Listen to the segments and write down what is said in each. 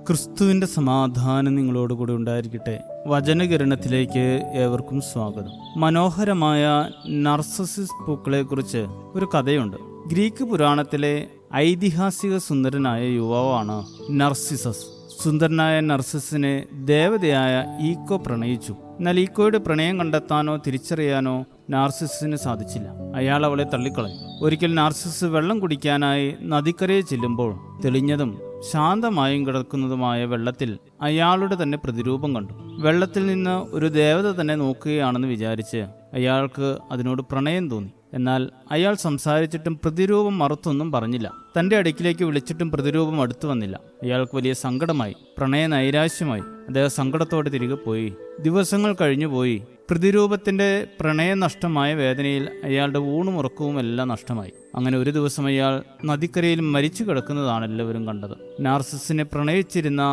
ക്രിസ്തുവിൻ്റെ സമാധാനം നിങ്ങളോടുകൂടി ഉണ്ടായിരിക്കട്ടെ. വചനകിരണത്തിലേക്ക് ഏവർക്കും സ്വാഗതം. മനോഹരമായ നർസസിസ് പൂക്കളെക്കുറിച്ച് ഒരു കഥയുണ്ട്. ഗ്രീക്ക് പുരാണത്തിലെ ഐതിഹാസിക സുന്ദരനായ യുവാവാണ് നർസിസസ്. സുന്ദരനായ നർസിസിനെ ദേവതയായ ഈക്കോ പ്രണയിച്ചു. എന്നാൽ ഈക്കോയുടെ പ്രണയം കണ്ടെത്താനോ തിരിച്ചറിയാനോ നാർസിസിന് സാധിച്ചില്ല. അയാൾ അവളെ തള്ളിക്കളഞ്ഞു. ഒരിക്കൽ നാർസിസ് വെള്ളം കുടിക്കാനായി നദിക്കരയിൽ ചെല്ലുമ്പോൾ തെളിഞ്ഞതും ശാന്തമായും കിടക്കുന്നതുമായ വെള്ളത്തിൽ അയാളുടെ തന്നെ പ്രതിരൂപം കണ്ടു. വെള്ളത്തിൽ നിന്ന് ഒരു ദേവത തന്നെ നോക്കുകയാണെന്ന് വിചാരിച്ച് അയാൾക്ക് അതിനോട് പ്രണയം തോന്നി. എന്നാൽ അയാൾ സംസാരിച്ചിട്ടും പ്രതിരൂപം മറുത്തൊന്നും പറഞ്ഞില്ല. തൻ്റെ അടുക്കിലേക്ക് വിളിച്ചിട്ടും പ്രതിരൂപം അടുത്തു വന്നില്ല. അയാൾക്ക് വലിയ സങ്കടമായി, പ്രണയ നൈരാശ്യമായി. അദ്ദേഹം സങ്കടത്തോടെ തിരികെ പോയി. ദിവസങ്ങൾ കഴിഞ്ഞുപോയി. പ്രതിരൂപത്തിന്റെ പ്രണയം നഷ്ടമായ വേദനയിൽ അയാളുടെ ഊണും ഉറക്കവും എല്ലാം നഷ്ടമായി. അങ്ങനെ ഒരു ദിവസം അയാൾ നദിക്കരയിൽ മരിച്ചു കിടക്കുന്നതാണ് എല്ലാവരും കണ്ടത്. നാർസിസിനെ പ്രണയിച്ചിരുന്ന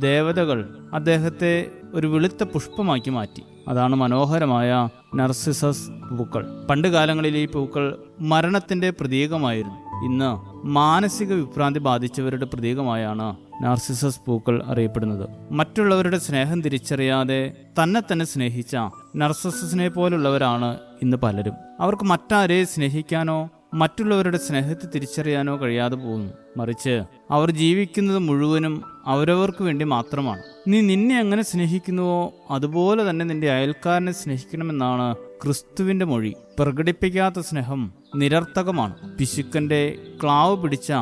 ദേവതകൾ അദ്ദേഹത്തെ ഒരു വെളുത്ത പുഷ്പമാക്കി മാറ്റി. അതാണ് മനോഹരമായ നർസിസസ് പൂക്കൾ. പണ്ട് കാലങ്ങളിൽ ഈ പൂക്കൾ മരണത്തിന്റെ പ്രതീകമായിരുന്നു. ഇന്ന് മാനസിക വിഭ്രാന്തി ബാധിച്ചവരുടെ പ്രതീകമായാണ് നാർസിസസ് പൂക്കൾ അറിയപ്പെടുന്നത്. മറ്റുള്ളവരുടെ സ്നേഹം തിരിച്ചറിയാതെ തന്നെ സ്നേഹിച്ച നർസിസസിനെ പോലുള്ളവരാണ് ഇന്ന് പലരും. അവർക്ക് മറ്റാരെയും സ്നേഹിക്കാനോ മറ്റുള്ളവരുടെ സ്നേഹത്തെ തിരിച്ചറിയാനോ കഴിയാതെ പോകുന്നു. മറിച്ച് അവർ ജീവിക്കുന്നത് മുഴുവനും അവരവർക്ക് വേണ്ടി മാത്രമാണ്. നീ നിന്നെ എങ്ങനെ സ്നേഹിക്കുന്നുവോ അതുപോലെ തന്നെ നിന്റെ അയൽക്കാരനെ സ്നേഹിക്കണമെന്നാണ് ക്രിസ്തുവിന്റെ മൊഴി. പ്രകടിപ്പിക്കാത്ത സ്നേഹം നിരർത്ഥകമാണ്. പിശുക്കന്റെ ക്ലാവ് പിടിച്ച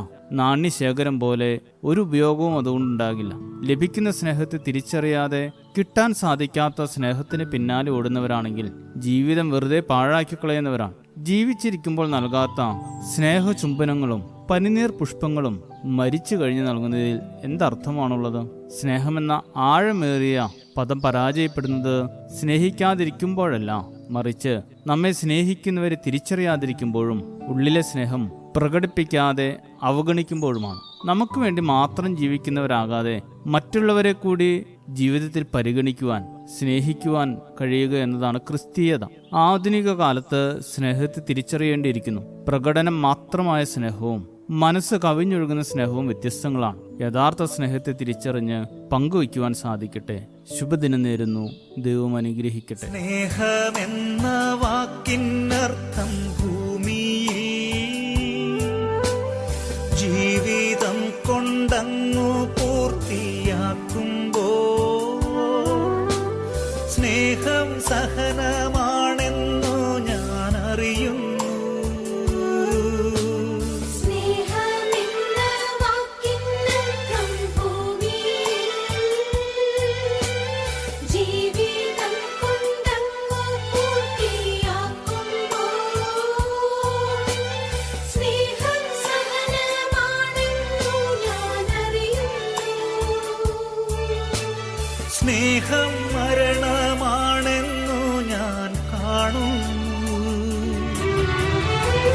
നാണ്യശേഖരം പോലെ ഒരു ഉപയോഗവും അതുകൊണ്ടുണ്ടാകില്ല. ലഭിക്കുന്ന സ്നേഹത്തെ തിരിച്ചറിയാതെ കിട്ടാൻ സാധിക്കാത്ത സ്നേഹത്തിന് പിന്നാലെ ഓടുന്നവരാണെങ്കിൽ ജീവിതം വെറുതെ പാഴാക്കി കളയുന്നവരാണ്. ജീവിച്ചിരിക്കുമ്പോൾ നൽകാത്ത സ്നേഹചുംബനങ്ങളും പനിനീർ പുഷ്പങ്ങളും മരിച്ചു കഴിഞ്ഞ് നൽകുന്നതിൽ എന്തർത്ഥമാണുള്ളത്? സ്നേഹമെന്ന ആഴമേറിയ പദം പരാജയപ്പെടുന്നത് സ്നേഹിക്കാതിരിക്കുമ്പോഴല്ല, മറിച്ച് നമ്മെ സ്നേഹിക്കുന്നവരെ തിരിച്ചറിയാതിരിക്കുമ്പോഴും ഉള്ളിലെ സ്നേഹം പ്രകടിപ്പിക്കാതെ അവഗണിക്കുമ്പോഴുമാണ്. നമുക്ക് വേണ്ടി മാത്രം ജീവിക്കുന്നവരാകാതെ മറ്റുള്ളവരെ കൂടി ജീവിതത്തിൽ പരിഗണിക്കുവാൻ, സ്നേഹിക്കുവാൻ കഴിയുക എന്നതാണ് ക്രിസ്തീയത. ആധുനിക കാലത്ത് സ്നേഹത്തെ തിരിച്ചറിയേണ്ടിയിരിക്കുന്നു. പ്രകടനം മാത്രമായ സ്നേഹവും മനസ്സ് കവിഞ്ഞൊഴുകുന്ന സ്നേഹവും വ്യത്യസ്തങ്ങളാണ്. യഥാർത്ഥ സ്നേഹത്തെ തിരിച്ചറിഞ്ഞ് പങ്കുവയ്ക്കുവാൻ സാധിക്കട്ടെ. ശുഭദിനം നേരുന്നു. ദൈവം അനുഗ്രഹിക്കട്ടെ. സ്നേഹമെന്ന വാക്കിനർത്ഥം ഭൂമിയിൽ ജീവിതം കൊണ്ടങ്ങു പൂർത്തിയാക്കുമ്പോ സ്നേഹം സഹനമാണെന്നു ഞാൻ അറിയുന്നു. സ്നേഹം മരണമാണെന്നു ഞാൻ കാണുന്നു.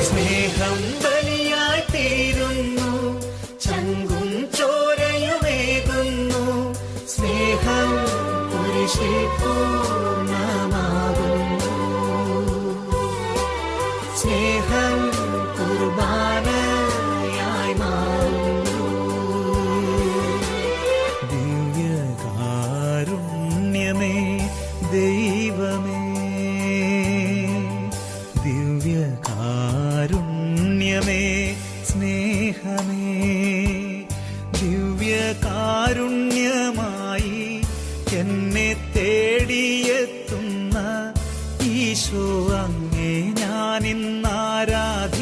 സ്നേഹം ബലിയായി തീരുന്നു, ചങ്കും ചോരയുമേകുന്നു. സ്നേഹം കുരിശിൽ പൂർണ്ണമാകുന്നു. സ്നേഹം കുർബാനയായി മാറുന്നു. ദൈവമേ, ദിവ്യകാരുണ്യമേ, സ്നേഹമേ, ദിവ്യകാരുണ്യമായി എന്നെ തേടിയെത്തുന്ന ഈശോ, അങ്ങേ ഞാൻ ഇന്നാരാധിക്കുന്നു.